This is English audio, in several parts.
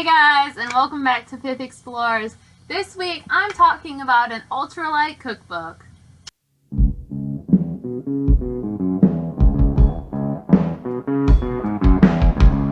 Hey guys, and welcome back to Piff Explores. This week I'm talking about an ultralight cookbook.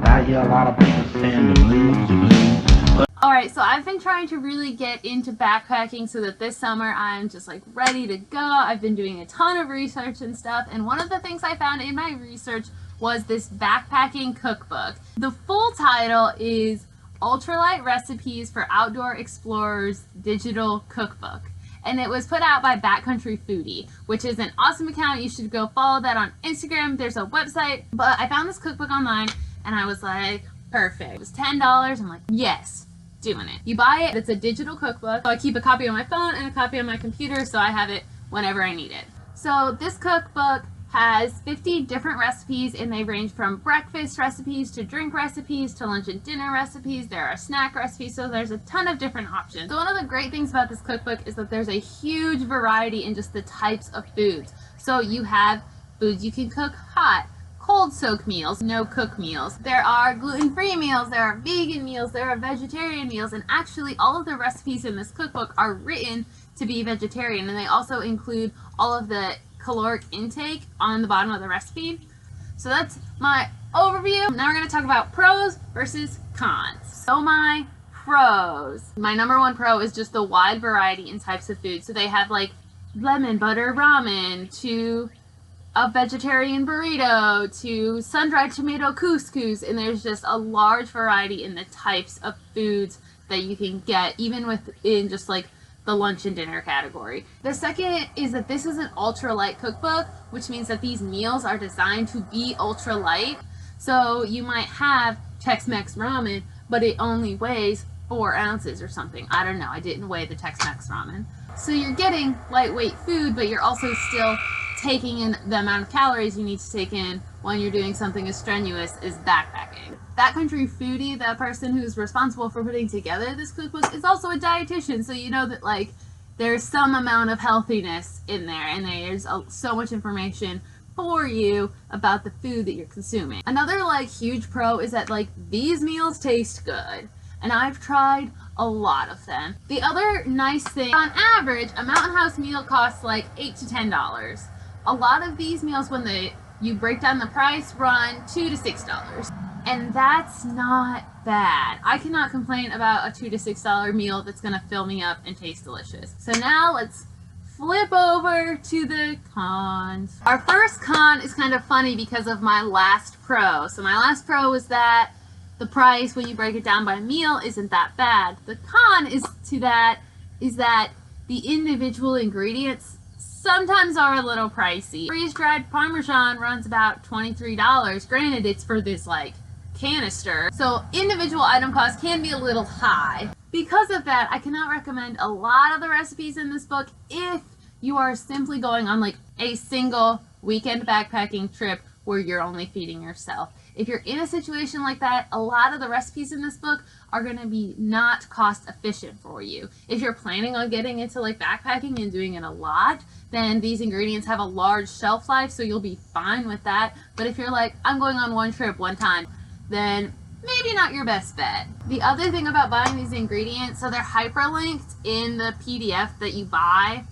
I hear a lot of people saying the blues. Alright, so I've been trying to really get into backpacking so that this summer I'm just like ready to go. I've been doing a ton of research and stuff, and one of the things I found in my research was this backpacking cookbook. The full title is Ultralight Recipes for Outdoor Explorers Digital Cookbook, and it was put out by Backcountry Foodie, which is an awesome account. You should go follow that on Instagram. There's a website, but I found this cookbook online and I was like, perfect. It was $10. I'm like, yes, doing it. You buy it, it's a digital cookbook. So I keep a copy on my phone and a copy on my computer, so I have it whenever I need it. So this cookbook has 50 different recipes, and they range from breakfast recipes to drink recipes to lunch and dinner recipes. There are snack recipes, so there's a ton of different options. So one of the great things about this cookbook is that there's a huge variety in just the types of foods. So you have foods you can cook hot, cold soak meals, no cook meals. There are gluten-free meals, there are vegan meals, there are vegetarian meals, and actually all of the recipes in this cookbook are written to be vegetarian, and they also include all of the caloric intake on the bottom of the recipe. So that's my overview. Now we're going to talk about pros versus cons. So my pros. My number one pro is just the wide variety in types of food. So they have like lemon butter ramen to a vegetarian burrito to sun-dried tomato couscous, and there's just a large variety in the types of foods that you can get, even within just like the lunch and dinner category. The second is that this is an ultralight cookbook, which means that these meals are designed to be ultralight. So you might have Tex-Mex ramen, but it only weighs 4 ounces or something. I don't know, I didn't weigh the Tex-Mex ramen. So you're getting lightweight food, but you're also still taking in the amount of calories you need to take in when you're doing something as strenuous as backpacking. Backcountry Foodie, the person who's responsible for putting together this cookbook, is also a dietitian, so you know that like there's some amount of healthiness in there, and there's so much information for you about the food that you're consuming. Another like huge pro is that like these meals taste good, and I've tried a lot of them. The other nice thing, on average, a Mountain House meal costs like $8 to $10. A lot of these meals, when you break down the price, run $2 to $6. And that's not bad. I cannot complain about a $2 to $6 meal that's gonna fill me up and taste delicious. So now let's flip over to the cons. Our first con is kind of funny because of my last pro. So my last pro was that the price, when you break it down by meal, isn't that bad. The con is that the individual ingredients sometimes are a little pricey. Freeze-dried Parmesan runs about $23. Granted, it's for this like canister, so individual item costs can be a little high. Because of that, I cannot recommend a lot of the recipes in this book if you are simply going on like a single weekend backpacking trip where you're only feeding yourself. If you're in a situation like that, a lot of the recipes in this book are going to be not cost efficient for you. If you're planning on getting into like backpacking and doing it a lot, then these ingredients have a large shelf life, so you'll be fine with that. But if you're like, I'm going on one trip one time, then maybe not your best bet. The other thing about buying these ingredients, so they're hyperlinked in the PDF that you buy.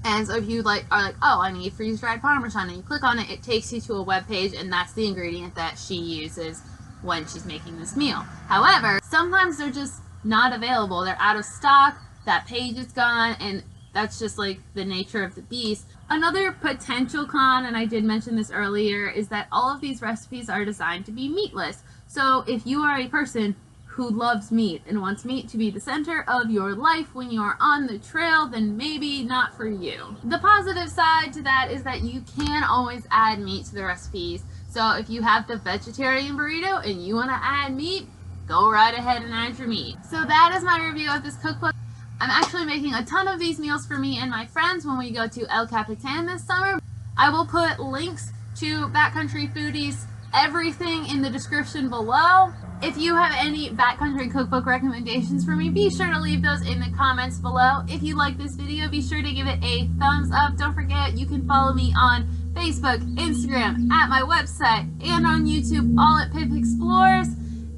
And so if you are like, oh, I need freeze-dried Parmesan, and you click on it, it takes you to a web page, and that's the ingredient that she uses when she's making this meal. However, sometimes they're just not available. They're out of stock, that page is gone, and that's just like the nature of the beast. Another potential con, and I did mention this earlier, is that all of these recipes are designed to be meatless. So if you are a person who loves meat and wants meat to be the center of your life when you are on the trail, then maybe not for you. The positive side to that is that you can always add meat to the recipes. So if you have the vegetarian burrito and you want to add meat, go right ahead and add your meat. So that is my review of this cookbook. I'm actually making a ton of these meals for me and my friends when we go to El Capitan this summer. I will put links to Backcountry Foodie's everything in the description below. If you have any backcountry cookbook recommendations for me, be sure to leave those in the comments below. If you like this video, be sure to give it a thumbs up. Don't forget, you can follow me on Facebook, Instagram, at my website, and on YouTube, all at Piff Explores.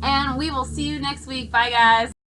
And we will see you next week. Bye, guys.